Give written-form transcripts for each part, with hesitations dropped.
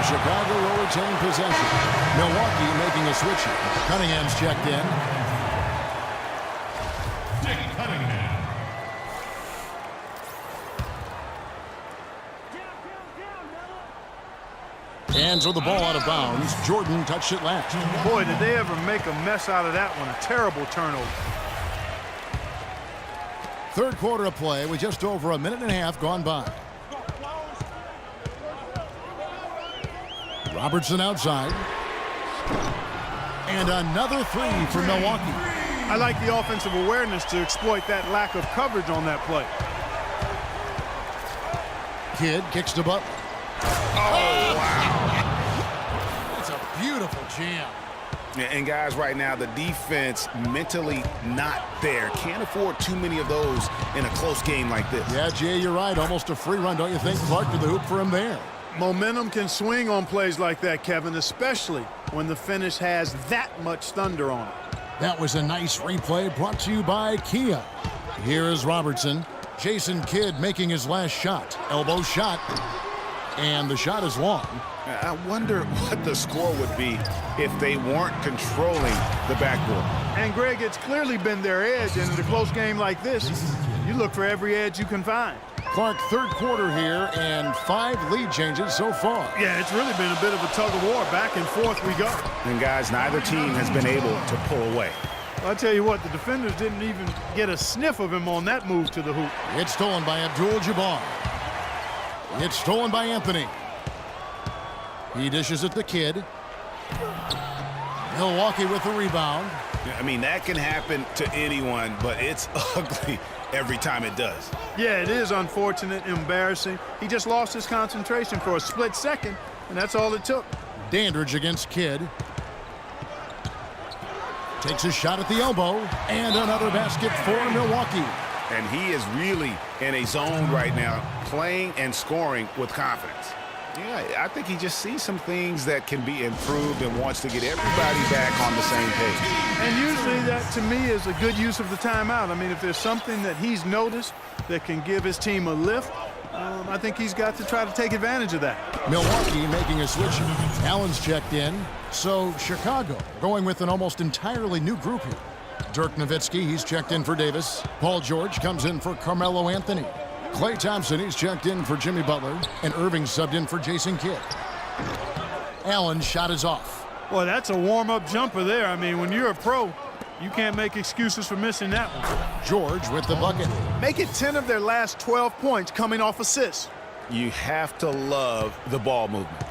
Chicago will retain possession. Milwaukee making a switch here. Cunningham's checked in. Hands with the ball out of bounds. Jordan touched it last. Boy, did they ever make a mess out of that one. A terrible turnover. Third quarter of play with just over a minute and a half gone by. Robertson outside. And another three for Milwaukee. I like the offensive awareness to exploit that lack of coverage on that play. Kidd kicks to Butler. Oh, wow. That's a beautiful jam. And guys, right now, the defense mentally not there. Can't afford too many of those in a close game like this. Yeah, Jay, you're right. Almost a free run, don't you think? Clark to the hoop for him there. Momentum can swing on plays like that, Kevin, especially when the finish has that much thunder on it. That was a nice replay brought to you by Kia. Here is Robertson. Jason Kidd making his last shot. Elbow shot. And the shot is long. I wonder what the score would be if they weren't controlling the backboard. And, Greg, it's clearly been their edge, and in a close game like this, you look for every edge you can find. Clark, third quarter here, and 5 lead changes so far. Yeah, it's really been a bit of a tug of war. Back and forth we go. And, guys, neither team has been able to pull away. Well, I tell you what, the defenders didn't even get a sniff of him on that move to the hoop. It's stolen by Abdul-Jabbar. It's stolen by Anthony. He dishes it to Kidd. Milwaukee with the rebound. I mean, that can happen to anyone, but it's ugly every time it does. Yeah, it is unfortunate, embarrassing. He just lost his concentration for a split second, and that's all it took. Dandridge against Kidd. Takes a shot at the elbow, and another basket for Milwaukee. And he is really in a zone right now, playing and scoring with confidence. Yeah, I think he just sees some things that can be improved and wants to get everybody back on the same page. And usually that, to me, is a good use of the timeout. I mean, if there's something that he's noticed that can give his team a lift, I think he's got to try to take advantage of that. Milwaukee making a switch. Allen's checked in. So Chicago going with an almost entirely new group here. Dirk Nowitzki, he's checked in for Davis. Paul George comes in for Carmelo Anthony. Klay Thompson, he's checked in for Jimmy Butler. And Irving subbed in for Jason Kidd. Allen's shot is off. Boy, that's a warm-up jumper there. I mean, when you're a pro, you can't make excuses for missing that one. George with the bucket. Make it 10 of their last 12 points coming off assists. You have to love the ball movement.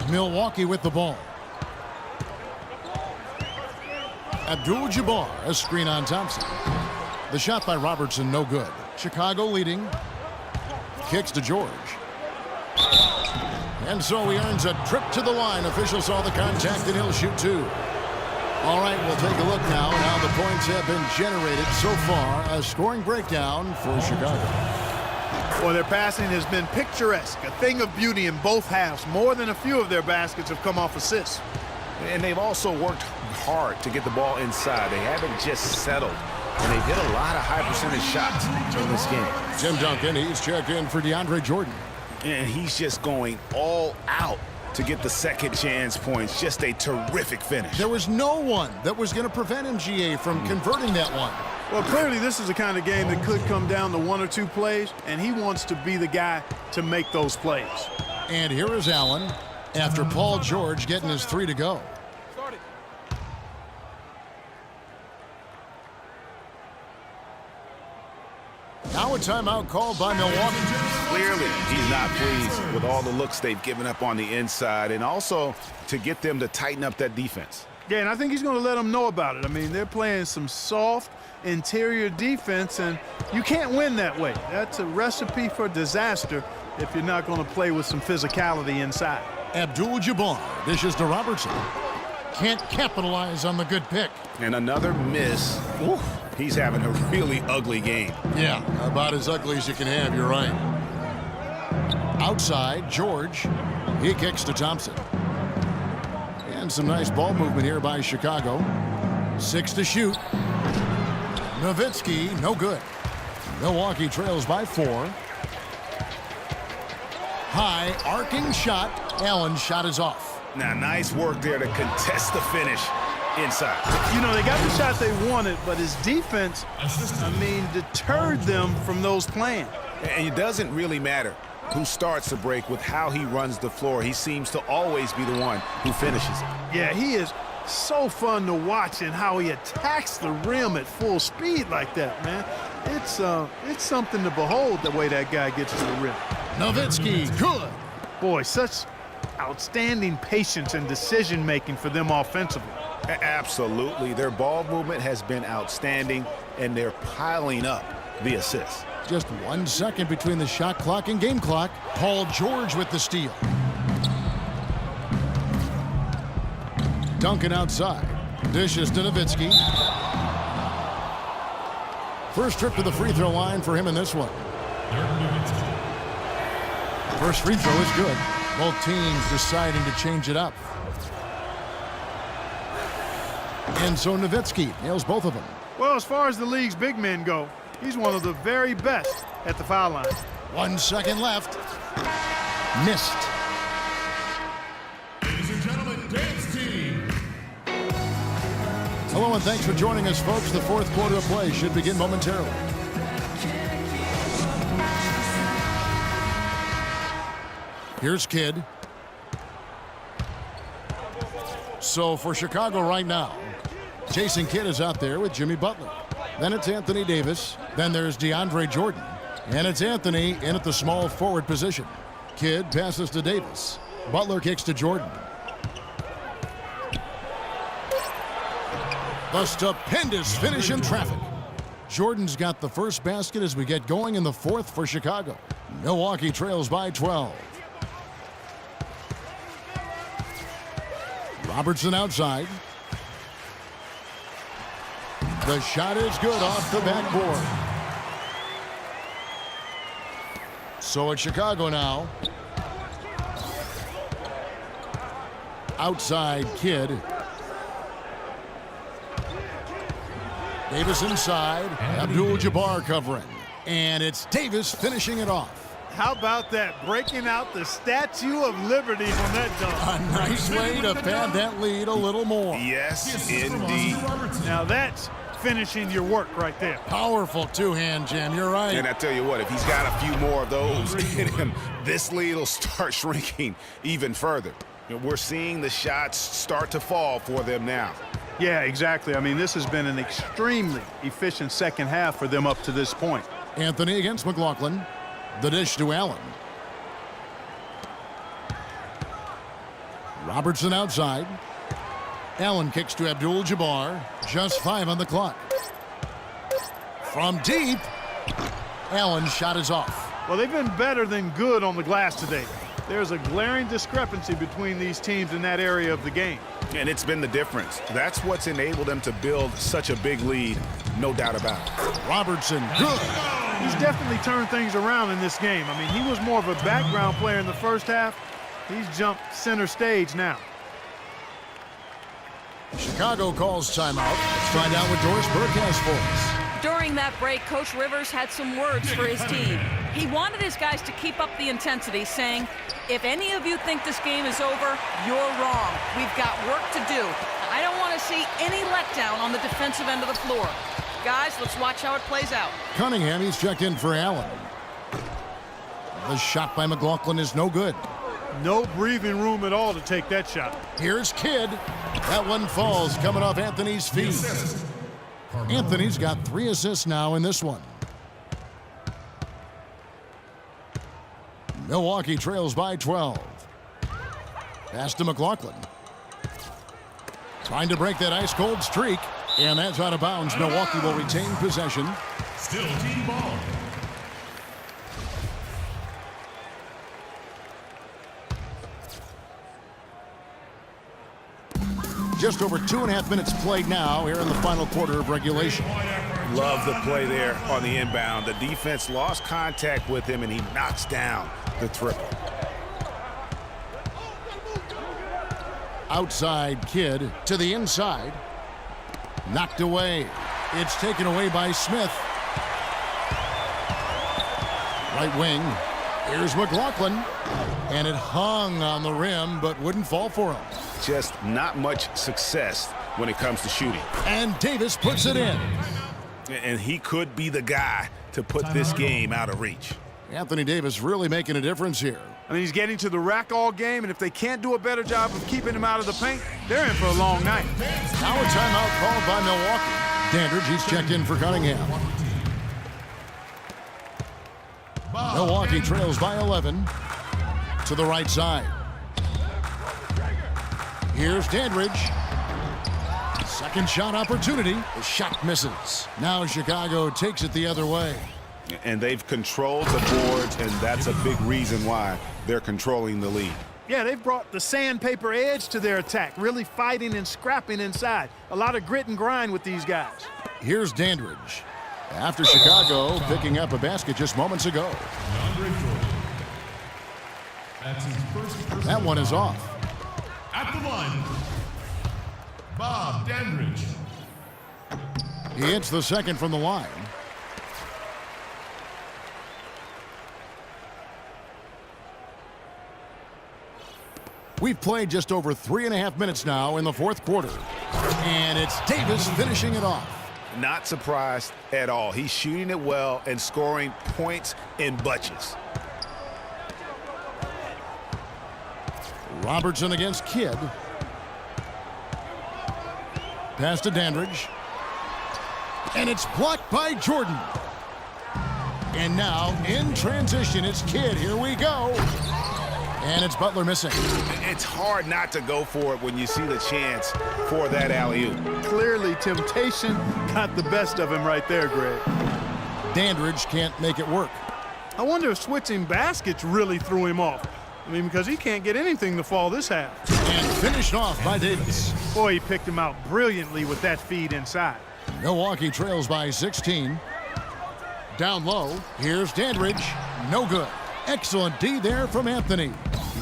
Milwaukee with the ball. Abdul-Jabbar, a screen on Thompson. The shot by Robertson, no good. Chicago leading. Kicks to George. And so he earns a trip to the line. Official saw the contact, and he'll shoot 2. All right, we'll take a look now at how the points have been generated so far. A scoring breakdown for Chicago. Well, their passing has been picturesque, a thing of beauty in both halves. More than a few of their baskets have come off assists. And they've also worked hard to get the ball inside. They haven't just settled. And they've hit a lot of high percentage shots in this game. Tim Duncan, he's checked in for DeAndre Jordan. And he's just going all out to get the second chance points. Just a terrific finish. There was no one that was going to prevent MGA from converting that one. Well, clearly this is the kind of game that could come down to 1 or 2 plays, and he wants to be the guy to make those plays. And here is Allen after Paul George getting his 3 to go. Now a timeout called by Milwaukee. Clearly, he's not pleased with all the looks they've given up on the inside, and also to get them to tighten up that defense. Yeah, and I think he's going to let them know about it. I mean, they're playing some soft interior defense, and you can't win that way. That's a recipe for disaster if you're not going to play with some physicality inside. Abdul-Jabbar dishes to Robertson. Can't capitalize on the good pick. And another miss. Oof, he's having a really ugly game. Yeah, about as ugly as you can have, you're right. Outside, George. He kicks to Thompson. And some nice ball movement here by Chicago. 6 to shoot. Nowitzki, no good. Milwaukee trails by 4. High arcing shot. Allen's shot is off. Now, nice work there to contest the finish inside. You know, they got the shot they wanted, but his defense, deterred them from those playing. And it doesn't really matter who starts the break with how he runs the floor. He seems to always be the one who finishes it. Yeah, he is so fun to watch, and how he attacks the rim at full speed like that, man. It's something to behold, the way that guy gets to the rim. Nowitzki, good. Boy, such outstanding patience and decision-making for them offensively. Absolutely. Their ball movement has been outstanding, and they're piling up the assists. Just 1 second between the shot clock and game clock. Paul George with the steal. Duncan outside. Dishes to Nowitzki. First trip to the free throw line for him in this one. First free throw is good. Both teams deciding to change it up. And so Nowitzki nails both of them. Well, as far as the league's big men go, he's one of the very best at the foul line. 1 second left. Missed. Ladies and gentlemen, dance team. Hello and thanks for joining us, folks. The fourth quarter of play should begin momentarily. Here's Kidd. So for Chicago right now, Jason Kidd is out there with Jimmy Butler. Then it's Anthony Davis. Then there's DeAndre Jordan. And it's Anthony in at the small forward position. Kidd passes to Davis. Butler kicks to Jordan. The stupendous finish in traffic. Jordan's got the first basket as we get going in the fourth for Chicago. Milwaukee trails by 12. Robertson outside. The shot is good off the backboard. So it's Chicago now. Outside Kidd. Davis inside. Abdul-Jabbar covering. And it's Davis finishing it off. How about that? Breaking out the Statue of Liberty on that dunk. A nice way to pad that lead a little more. Yes, indeed. Now that's finishing your work right there. Powerful two-hand jam. You're right. And I tell you what, if he's got a few more of those in him, this lead will start shrinking even further. You know, we're seeing the shots start to fall for them now. Yeah, exactly. I mean, this has been an extremely efficient second half for them up to this point. Anthony against McLaughlin. The dish to Allen. Robertson outside. Allen kicks to Abdul-Jabbar. Just 5 on the clock. From deep. Allen's shot is off. Well, they've been better than good on the glass today. There's a glaring discrepancy between these teams in that area of the game. And it's been the difference. That's what's enabled them to build such a big lead, no doubt about it. Robertson, good. He's definitely turned things around in this game. I mean, he was more of a background player in the first half. He's jumped center stage now. Chicago calls timeout. Let's find out what Doris Burke has for us. During that break, Coach Rivers had some words for his team. He wanted his guys to keep up the intensity, saying, if any of you think this game is over, you're wrong. We've got work to do. I don't want to see any letdown on the defensive end of the floor. Guys, let's watch how it plays out. Cunningham, he's checked in for Allen. The shot by McLaughlin is no good. No breathing room at all to take that shot. Here's Kidd. That one falls coming off Anthony's feet. Anthony's got 3 assists now in this one. Milwaukee trails by 12. Pass to McLaughlin. Trying to break that ice-cold streak. And that's out of bounds. Milwaukee will retain possession. Still team ball. Just over 2.5 minutes played now here in the final quarter of regulation. Love the play there on the inbound. The defense lost contact with him, and he knocks down the triple. Outside Kidd to the inside. Knocked away. It's taken away by Smith. Right wing. Here's McLaughlin. And it hung on the rim, but wouldn't fall for him. Just not much success when it comes to shooting. And Davis puts it in. And he could be the guy to put this game out of reach. Anthony Davis really making a difference here. I mean, he's getting to the rack all game, and if they can't do a better job of keeping him out of the paint, they're in for a long night. Now a timeout called by Milwaukee. Dandridge, he's checked in for Cunningham. Milwaukee trails by 11 to the right side. Here's Dandridge. Second shot opportunity. The shot misses. Now Chicago takes it the other way. And they've controlled the boards, and that's a big reason why they're controlling the lead. Yeah, they've brought the sandpaper edge to their attack, really fighting and scrapping inside. A lot of grit and grind with these guys. Here's Dandridge. After Chicago picking up a basket just moments ago. That one is off. At the line, Bob Dandridge. He hits the second from the line. We've played just over 3.5 minutes now in the fourth quarter. And it's Davis finishing it off. Not surprised at all. He's shooting it well and scoring points in bunches. Robertson against Kidd. Pass to Dandridge. And it's blocked by Jordan. And now in transition, it's Kidd. Here we go. And it's Butler missing. It's hard not to go for it when you see the chance for that alley-oop. Clearly, temptation got the best of him right there, Greg. Dandridge can't make it work. I wonder if switching baskets really threw him off. I mean, because he can't get anything to fall this half. And finished off by Davis. Boy, he picked him out brilliantly with that feed inside. Milwaukee trails by 16. Down low, here's Dandridge. No good. Excellent D there from Anthony.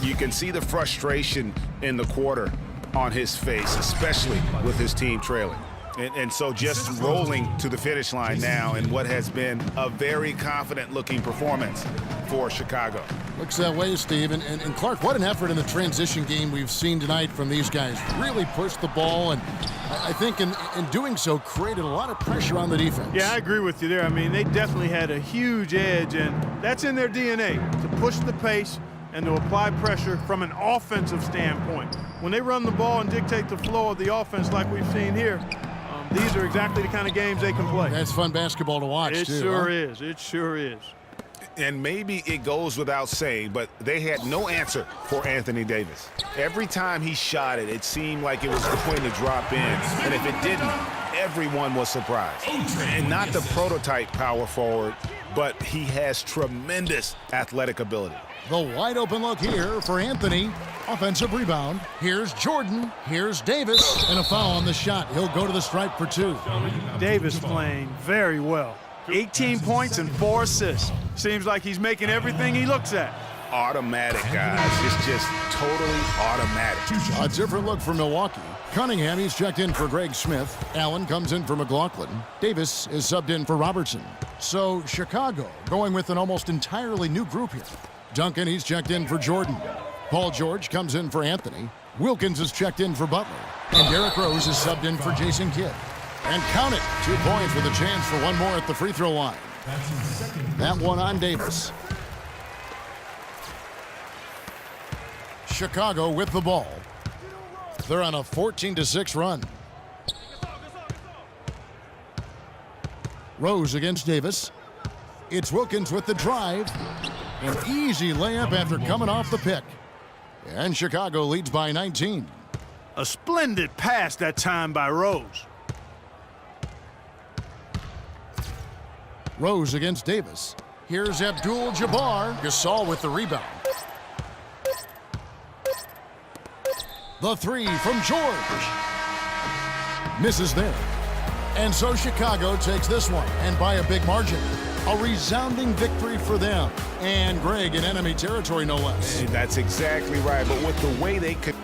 You can see the frustration in the quarter on his face, especially with his team trailing. And so just rolling to the finish line now in what has been a very confident-looking performance for Chicago. Looks that way, Steve. And Clark, what an effort in the transition game we've seen tonight from these guys. Really pushed the ball, and I think in doing so created a lot of pressure on the defense. Yeah, I agree with you there. I mean, they definitely had a huge edge, and that's in their DNA, to push the pace and to apply pressure from an offensive standpoint. When they run the ball and dictate the flow of the offense like we've seen here, these are exactly the kind of games they can play. That's fun basketball to watch, It too. sure is. It sure is. And maybe it goes without saying, but they had no answer for Anthony Davis. Every time he shot it, it seemed like it was going to drop in. And if it didn't, everyone was surprised. And not the prototype power forward, but he has tremendous athletic ability. The wide open look here for Anthony. Offensive rebound. Here's Jordan. Here's Davis. And a foul on the shot. He'll go to the stripe for 2. Davis playing very well. 18 points and 4 assists. Seems like he's making everything he looks at. Automatic, guys. It's just totally automatic. A different look for Milwaukee. Cunningham, he's checked in for Greg Smith. Allen comes in for McLaughlin. Davis is subbed in for Robertson. So Chicago going with an almost entirely new group here. Duncan, he's checked in for Jordan. Paul George comes in for Anthony. Wilkins is checked in for Butler. And Derrick Rose is subbed in for Jason Kidd. And count it, 2 points with a chance for one more at the free throw line. That one on Davis. Chicago with the ball. They're on a 14-6 run. Rose against Davis. It's Wilkins with the drive. An easy layup after coming off the pick. And Chicago leads by 19. A splendid pass that time by Rose. Rose against Davis. Here's Abdul-Jabbar. Gasol with the rebound. The 3 from George. Misses there. And so Chicago takes this one, and by a big margin. A resounding victory for them. And Greg in enemy territory, no less. That's exactly right. But with the way they could...